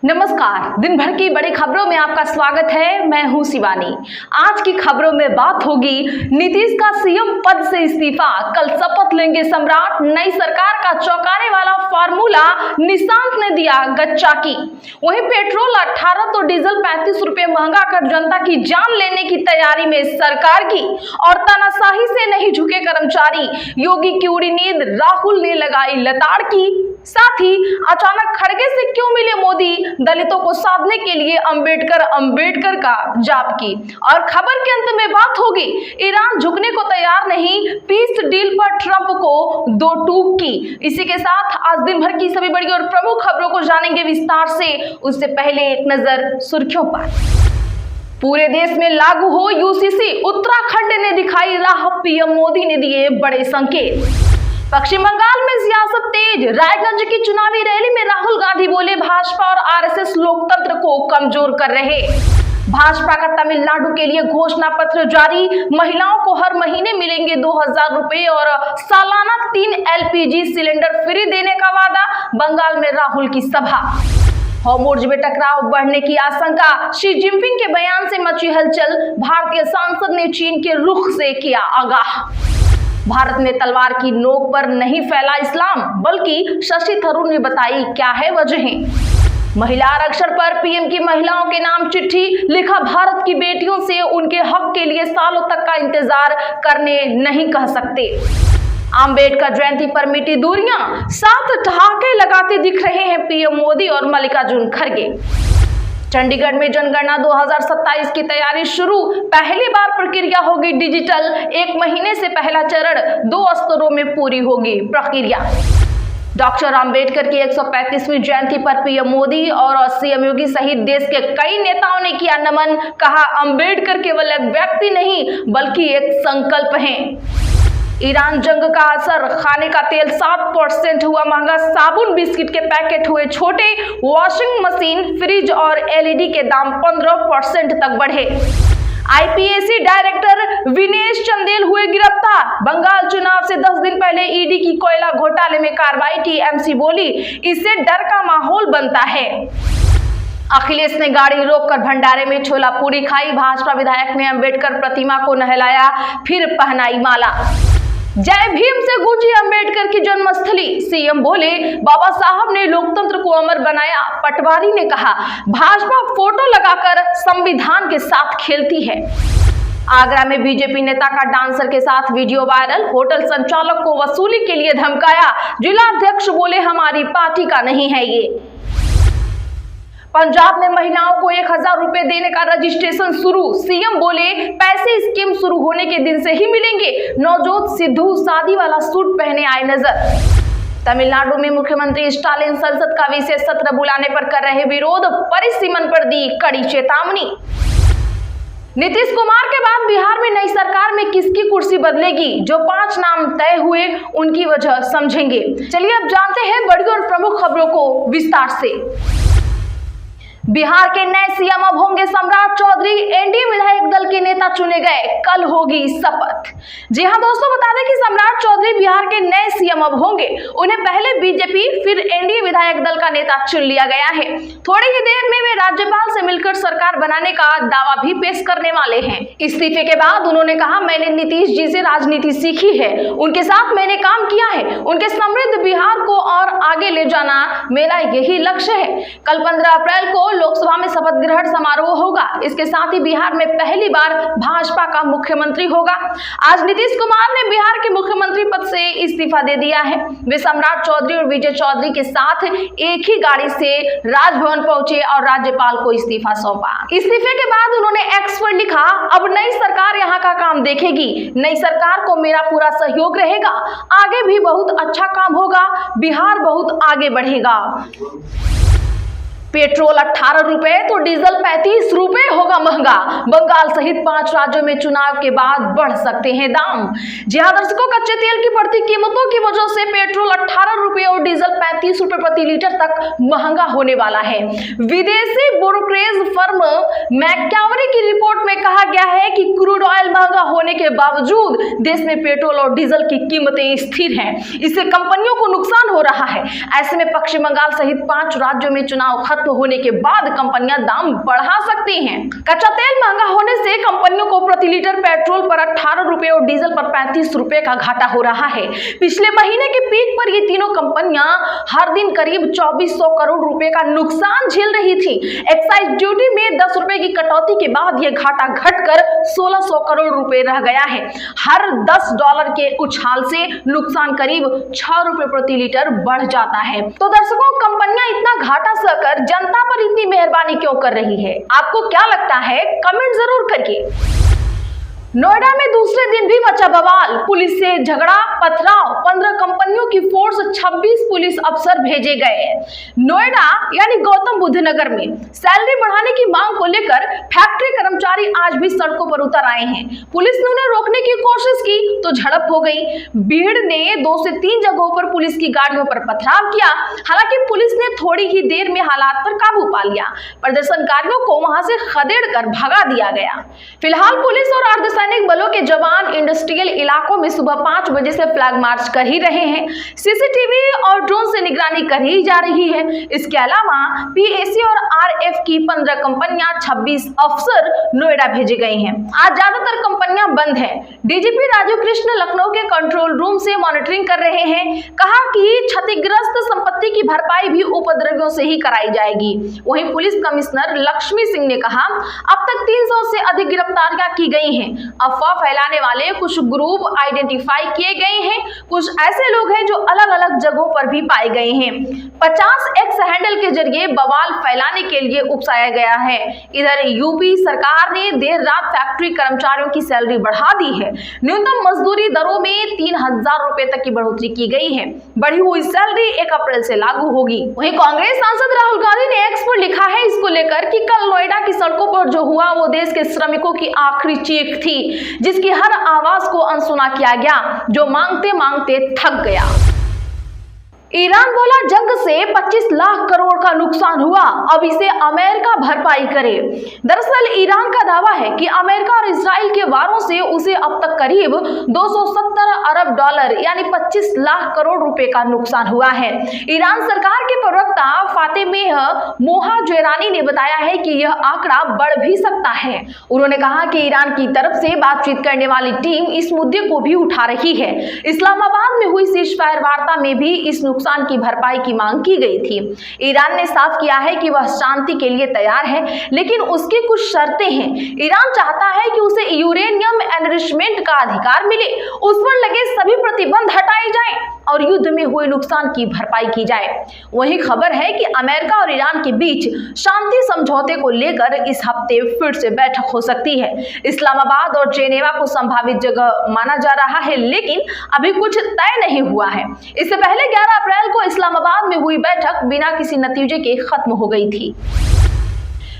नमस्कार, दिन भर की बड़ी खबरों में आपका स्वागत है। मैं हूं शिवानी। आज की खबरों में बात होगी नीतीश का सीएम पद से इस्तीफा, कल शपथ लेंगे सम्राट, नई सरकार का चौंकाने वाला फार्मूला, निशांत ने दिया गच्चाकी। वहीं पेट्रोल 18 तो डीजल 35 रुपए महंगा कर जनता की जान लेने की तैयारी में सरकार की, और तानाशाही से नहीं झुके कर्मचारी, योगी की उड़ी नींद, राहुल ने लगाई लताड़ की। साथ ही अचानक खड़गे से क्यों मिले मोदी, दलितों को साधने के लिए अंबेडकर का जाप की। और खबर के अंत में बात होगी ईरान झुकने को तैयार नहीं, पीस डील पर ट्रंप को दो टूक की। इसी के साथ आज दिन भर की सभी बड़ी और प्रमुख खबरों को जानेंगे विस्तार से। उससे पहले एक नजर सुर्खियों पर। पूरे देश में लागू हो यूसीसी, उत्तराखंड ने दिखाई राह, पीएम मोदी ने दिए बड़े संकेत। पश्चिम बंगाल में सियासत तेज, रायगंज की चुनावी रैली में राहुल गांधी बोले भाजपा और आरएसएस लोकतंत्र को कमजोर कर रहे। भाजपा का तमिलनाडु के लिए घोषणा पत्र जारी, महिलाओं को हर महीने मिलेंगे 2000 रुपए और सालाना 3 एलपीजी सिलेंडर फ्री देने का वादा। बंगाल में राहुल की सभा। होर्मुज में टकराव बढ़ने की आशंका, शी जिनपिंग के बयान से मची हलचल, भारतीय सांसद ने चीन के रुख से किया आगाह। भारत में तलवार की नोक पर नहीं फैला इस्लाम, बल्कि शशि थरूर ने बताई क्या है वजहें। महिला आरक्षण पर पीएम की महिलाओं के नाम चिट्ठी, लिखा भारत की बेटियों से उनके हक के लिए सालों तक का इंतजार करने नहीं कह सकते। अंबेडकर जयंती पर मिटी दूरियां, 7 ठहाके लगाते दिख रहे हैं पीएम मोदी और मल्लिकार्जुन खड़गे। चंडीगढ़ में जनगणना 2027 की तैयारी शुरू, पहली बार प्रक्रिया होगी डिजिटल, 1 महीने से पहला चरण 2 स्तरों में पूरी होगी प्रक्रिया। डॉक्टर अंबेडकर की 135वीं जयंती पर पीएम मोदी और सीएम योगी सहित देश के कई नेताओं ने किया नमन, कहा अंबेडकर केवल एक व्यक्ति नहीं बल्कि एक संकल्प है। ईरान जंग का असर, खाने का तेल 7% हुआ महंगा, साबुन बिस्किट के पैकेट हुए छोटे, वॉशिंग मशीन, फ्रिज और एलईडी के दाम 15% तक बढ़े। आईपीएसी डायरेक्टर विनेश चंदेल हुए गिरफ्तार, बंगाल चुनाव से 10 दिन पहले ईडी की कोयला घोटाले में कार्रवाई, टीएमसी बोली इससे डर का माहौल बनता है। अखिलेश ने गाड़ी रोककर भंडारे में छोला पूरी खाई, भाजपा विधायक ने अंबेडकर प्रतिमा को नहलाया, फिर पहनाई माला। जय भीम से गूंजी अंबेडकर की जन्मस्थली, सीएम बोले बाबा साहब ने लोकतंत्र को अमर बनाया। पटवारी ने कहा भाजपा फोटो लगाकर संविधान के साथ खेलती है। आगरा में बीजेपी नेता का डांसर के साथ वीडियो वायरल, होटल संचालक को वसूली के लिए धमकाया, जिलाध्यक्ष बोले हमारी पार्टी का नहीं है ये। पंजाब में महिलाओं को 1000 रुपए देने का रजिस्ट्रेशन शुरू, सीएम बोले पैसे स्कीम शुरू होने के दिन से ही मिलेंगे। नवजोत सिद्धू शादी वाला सूट पहने आए नजर। तमिलनाडु में मुख्यमंत्री स्टालिन संसद का विशेष सत्र बुलाने पर कर रहे विरोध, परिसीमन पर दी कड़ी चेतावनी। नीतीश कुमार के बाद बिहार में नई सरकार में किसकी कुर्सी बदलेगी, जो 5 नाम तय हुए उनकी वजह समझेंगे। चलिए अब जानते हैं बड़ी और प्रमुख खबरों को विस्तार से। बिहार के नए सीएम अब होंगे सम्राट चौधरी, एनडीए विधायक दल के नेता चुने गए, कल होगी शपथ। जी हां दोस्तों, बता दें कि सम्राट चौधरी बिहार के नए सीएम अब होंगे। उन्हें पहले बीजेपी फिर एनडीए विधायक दल का नेता चुन लिया गया है। थोड़ी ही देर में वे राज्यपाल से मिलकर सरकार बनाने का दावा भी पेश करने वाले हैं। इस्तीफे के बाद उन्होंने कहा मैंने नीतीश जी से राजनीति सीखी है, उनके साथ मैंने काम किया है, उनके समृद्ध बिहार को और आगे ले जाना मेरा यही लक्ष्य है। कल 15 अप्रैल को लोकसभा में शपथ ग्रहण समारोह होगा। इसके साथ ही बिहार में पहली बार भाजपा का मुख्यमंत्री होगा। आज नीतीश कुमार ने बिहार के मुख्यमंत्री पद से इस्तीफा दे दिया है। वे सम्राट चौधरी और विजय चौधरी के साथ एक ही गाड़ी से राजभवन पहुंचे और राज्यपाल को इस्तीफा सौंपा। इस्तीफे के बाद उन्होंने एक्स पर लिखा अब नई सरकार यहाँ का काम देखेगी, नई सरकार को मेरा पूरा सहयोग रहेगा, आगे भी बहुत अच्छा काम होगा, बिहार बहुत आगे बढ़ेगा। पेट्रोल 18 रुपए तो डीजल 35 रुपए होगा महंगा, बंगाल सहित 5 राज्यों में चुनाव के बाद बढ़ सकते हैं दाम। जी हां दर्शकों, कच्चे तेल की बढ़ती कीमतों की वजह से पेट्रोल 18 रुपए और डीजल 35 रुपए प्रति लीटर तक महंगा होने वाला है। विदेशी ब्रोकरेज फर्म मैक्यावरी की रिपोर्ट में कहा गया है कि क्रूड ऑयल महंगा होने के बावजूद देश में पेट्रोल और डीजल की कीमतें स्थिर हैं। इससे कंपनियों को नुकसान हो रहा है। ऐसे में पश्चिम बंगाल सहित 5 राज्यों में चुनाव खत्म खत्म होने के बाद कंपनियां दाम बढ़ा सकती हैं। कच्चा तेल महंगा होने से कंपनियों को प्रति लीटर पेट्रोल पर 18 रुपए और डीजल पर 35 रुपए का घाटा हो रहा है। पिछले महीने के पीक पर ये तीनों कंपनियां हर दिन करीब 2400 करोड़ रुपए का नुकसान झेल रही थी। एक्साइज ड्यूटी में 10 रुपए की कटौती के बाद यह घाटा घटकर 1600 करोड़ रुपए रह गया है। हर $10 के उछाल से नुकसान करीब 6 रुपए प्रति लीटर बढ़ जाता है। तो दर्शकों, कंपनियां इतना घाटा सहकर जनता पर इतनी मेहरबानी क्यों कर रही है? आपको क्या लगता है? कमेंट जरूर करिए। नोएडा में दूसरे दिन भी मचा बवाल, पुलिस से झगड़ा पथराव, 15 कंपनियों की फोर्स 26 पुलिस अफसर भेजे गए। नोएडा यानी गौतम बुद्ध नगर में सैलरी बढ़ाने की मांग को लेकर फैक्ट्री कर्मचारी आज भी सड़कों पर उतर आए हैं। पुलिस ने उन्हें रोकने की कोशिश की तो झड़प हो गई। भीड़ ने 2 से 3 जगहों पर पुलिस की गाड़ियों पर पथराव किया। हालांकि पुलिस ने थोड़ी ही देर में हालात पर काबू पा लिया। प्रदर्शनकारियों को वहां से खदेड़कर भगा दिया गया। फिलहाल पुलिस और अर्धसैनिक बलों के जवान इंडस्ट्रियल इलाकों में सुबह 5 बजे से फ्लैग मार्च कर ही रहे हैं। सीसीटीवी और ड्रोन से निगरानी कर ही जा रही है। इसके अलावा पीएसी और आरएफ की 15 कंपनियां 26 अफसर नोएडा भेजे गए हैं। आज ज्यादातर कंपनियां बंद हैं। डीजीपी राजीव कृष्ण लखनऊ के कंट्रोल रूम से मॉनिटरिंग कर रहे हैं। कहा कि क्षतिग्रस्त संपत्ति की भरपाई भी उपद्रवियों से ही कराई जाएगी। वहीं पुलिस कमिश्नर लक्ष्मी सिंह ने कहा, अब तक 300 से अधिक गिरफ्तारियां की गई हैं। अफवाह फैलाने वाले कुछ ग्रुप आइडेंटिफाई किए गए हैं। कुछ ऐसे लोग हैं जो अलग अलग जगहों पर भी पाए गए हैं। 50 एक्स हैंडल के जरिए बवाल फैलाने के लिए उकसाया गया है। इधर यूपी सरकार ने देर रात फैक्ट्री कर्मचारियों की सैलरी बढ़ा दी है। न्यूनतम मजदूरी दरों में 3000 रुपए तक की बढ़ोतरी की गई है। बढ़ी हुई सैलरी 1 अप्रैल से लागू होगी। वहीं कांग्रेस सांसद राहुल गांधी ने एक्स पर लिखा है इसको लेकर कि कल नोएडा की सड़कों पर जो हुआ वो देश के श्रमिकों की आखिरी चीख थी, जिसकी हर आवाज को अनसुना किया गया, जो मांगते मांगते थक गया। ईरान बोला जंग से 25 लाख करोड़ का नुकसान हुआ, अब इसे अमेरिका भरपाई करे। दरअसल ईरान का दावा है कि अमेरिका और इजराइल के वारों से उसे अब तक करीब 270 अरब डॉलर यानी 25 लाख करोड़ रुपए का नुकसान हुआ है। ईरान सरकार के प्रवक्ता फातेमेह मोहाजेरानी ने बताया है कि यह आंकड़ा बढ़ भी सकता है। उन्होंने कहा कि ईरान की तरफ से बातचीत करने वाली टीम इस मुद्दे को भी उठा रही है। इस्लामाबाद में हुई सीजफायर वार्ता में भी इस नुकसान की भरपाई की मांग की गई थी। ईरान ने साफ किया है कि वह शांति के लिए तैयार है, लेकिन उसकी कुछ शर्तें हैं। ईरान चाहता है कि उसे यूरेनियम एनरिचमेंट का अधिकार मिले, उस पर लगे सभी प्रतिबंध हटाए जाएं और युद्ध में हुए नुकसान की भरपाई की जाए। वही खबर है कि अमेरिका और ईरान के बीच शांति समझौते को लेकर इस हफ्ते फिर से बैठक हो सकती है। इस्लामाबाद और जेनेवा को संभावित जगह माना जा रहा है, लेकिन अभी कुछ तय नहीं हुआ है। इससे पहले 11 अप्रैल को इस्लामाबाद में हुई बैठक बिना किसी नतीजे के खत्म हो गई थी।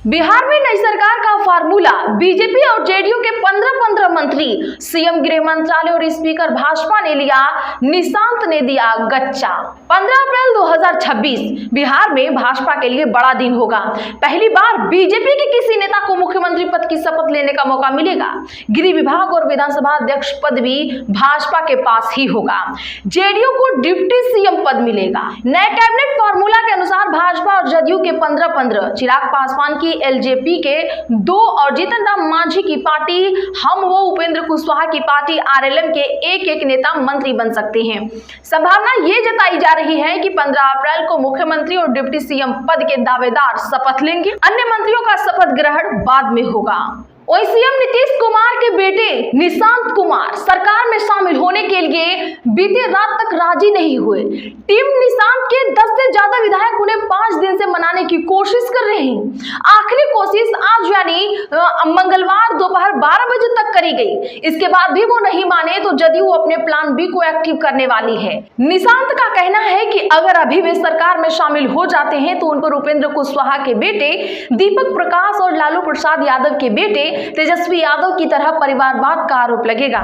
बिहार में नई सरकार का फार्मूला, बीजेपी और जेडीयू के 15 मंत्री, सीएम गृह मंत्रालय और स्पीकर भाजपा ने लिया, निशांत ने दिया गच्चा। 15 अप्रैल 2026 बिहार में भाजपा के लिए बड़ा दिन होगा। पहली बार बीजेपी के किसी नेता को मुख्यमंत्री पद की शपथ लेने का मौका मिलेगा। गृह विभाग और विधानसभा अध्यक्ष पद भी भाजपा के पास ही होगा। जेडीयू को डिप्टी सीएम पद मिलेगा। नए कैबिनेट फार्मूला के अनुसार भाजपा और जदयू के 15, चिराग पासवान की एलजेपी के 2 और जीतन राम मांझी की पार्टी हम वो उपेंद्र कुशवाहा की पार्टी आरएलएम के एक नेता मंत्री बन सकते हैं। संभावना ये जताई जा रही है कि 15 अप्रैल को मुख्यमंत्री और डिप्टी सीएम पद के दावेदार शपथ लेंगे। अन्य मंत्रियों का शपथ ग्रहण बाद में होगा। वहीं सीएम नीतीश कुमार के बेटे निशांत कुमार सरकार में शामिल होने के लिए बीती रात तक राजी नहीं हुए। टीम निशांत के 10 से ज्यादा विधायक उन्हें 5 दिन से मनाने की कोशिश कर रहे हैं। आखिरी कोशिश आज यानी मंगलवार दोपहर 12 बजे तक करी गई। इसके बाद भी वो नहीं माने तो जदयू अपने प्लान बी को एक्टिव करने वाली है। निशांत का कहना है कि अगर अभी वे सरकार में शामिल हो जाते हैं तो उन पर उपेंद्र कुशवाहा के बेटे दीपक प्रकाश और लालू प्रसाद यादव के बेटे तेजस्वी यादव की तरह परिवारवाद का आरोप लगेगा।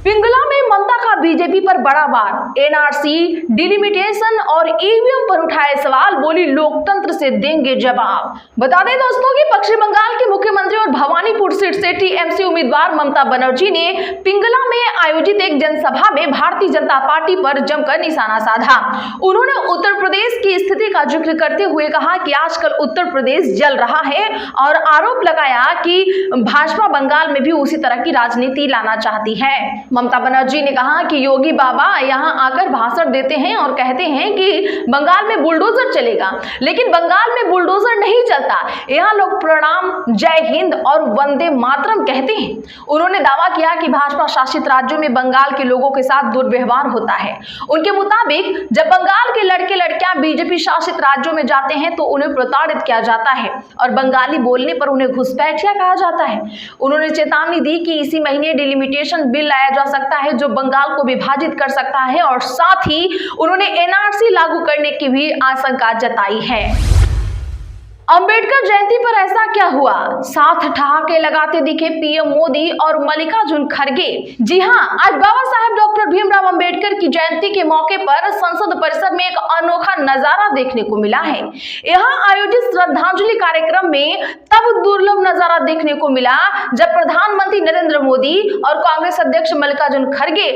पिंगला में ममता का बीजेपी पर बड़ा वार, एनआरसी, डिलिमिटेशन और ईवीएम पर उठाए सवाल, बोली लोकतंत्र से देंगे जवाब। बता दें दोस्तों कि पश्चिम बंगाल के मुख्यमंत्री और भवानीपुर सीट से टीएमसी उम्मीदवार ममता बनर्जी ने पिंगला में आयोजित एक जनसभा में भारतीय जनता पार्टी पर जमकर निशाना साधा। उन्होंने उत्तर प्रदेश की स्थिति का जिक्र करते हुए कहा कि आजकल उत्तर प्रदेश जल रहा है और आरोप लगाया कि भाजपा बंगाल में भी उसी तरह की राजनीति लाना चाहती है। ममता बनर्जी ने कहा कि योगी बाबा यहां आकर भाषण देते हैं और कहते हैं कि बंगाल में बुलडोजर चलेगा, लेकिन बंगाल में बुलडोजर नहीं चलता। यहां लोग प्रणाम, जय हिंद और वंदे मातरम कहते हैं। उन्होंने दावा किया कि भाजपा शासित राज्यों में बंगाल के लोगों के साथ दुर्व्यवहार होता है। उनके मुताबिक जब बंगाल के लड़के लड़कियां बीजेपी शासित राज्यों में जाते हैं तो उन्हें प्रताड़ित किया जाता है और बंगाली बोलने पर उन्हें घुसपैठिया कहा जाता है। उन्होंने चेतावनी दी कि इसी महीने डिलिमिटेशन बिल लाया जा सकता है जो बंगाल को विभाजित कर सकता है और साथ ही उन्होंने एनआरसी लागू करने की भी आशंका जताई है। अंबेडकर जयंती पर ऐसा क्या हुआ? साथ ठहाके लगाते दिखे पीएम मोदी और मल्लिकार्जुन खड़गे। जी हां, आज बाबा साहेब डॉक्टर भीमराव अंबेडकर की जयंती के मौके पर संसद परिसर में एक अनोखा नजारा देखने को मिला है। यहां आयोजित श्रद्धांजलि कार्यक्रम में तब दुर्लभ नजारा देखने को मिला जब प्रधानमंत्री नरेंद्र मोदी और कांग्रेस अध्यक्ष मल्लिकार्जुन खड़गे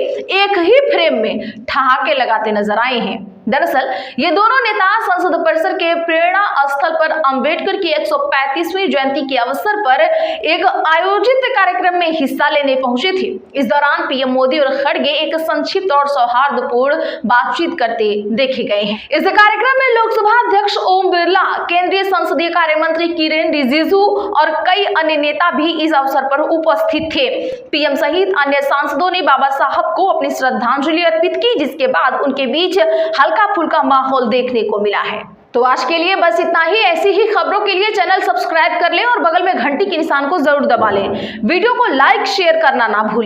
एक ही फ्रेम में ठहाके लगाते नजर आए हैं। दरअसल ये दोनों नेता संसद परिसर के प्रेरणा स्थल पर अंबेडकर की 135वीं जयंती के अवसर पर एक आयोजित कार्यक्रम में हिस्सा लेने पहुंचे थे। इस दौरान पीएम मोदी और खड़गे एक संक्षिप्त और सौहार्दपूर्ण बातचीत करते देखे गए हैं। इस कार्यक्रम में लोकसभा अध्यक्ष ओम बिरला, केंद्रीय संसदीय कार्य मंत्री किरेन रिजिजू और कई अन्य नेता भी इस अवसर पर उपस्थित थे। पीएम सहित अन्य सांसदों ने बाबा साहब को अपनी श्रद्धांजलि अर्पित की, जिसके बाद उनके बीच हल्का फुल्का माहौल देखने को मिला है। तो आज के लिए बस इतना ही। ऐसी ही खबरों के लिए चैनल सब्सक्राइब कर लें और बगल में घंटी के निशान को जरूर दबा लें। वीडियो को लाइक शेयर करना ना भूलें।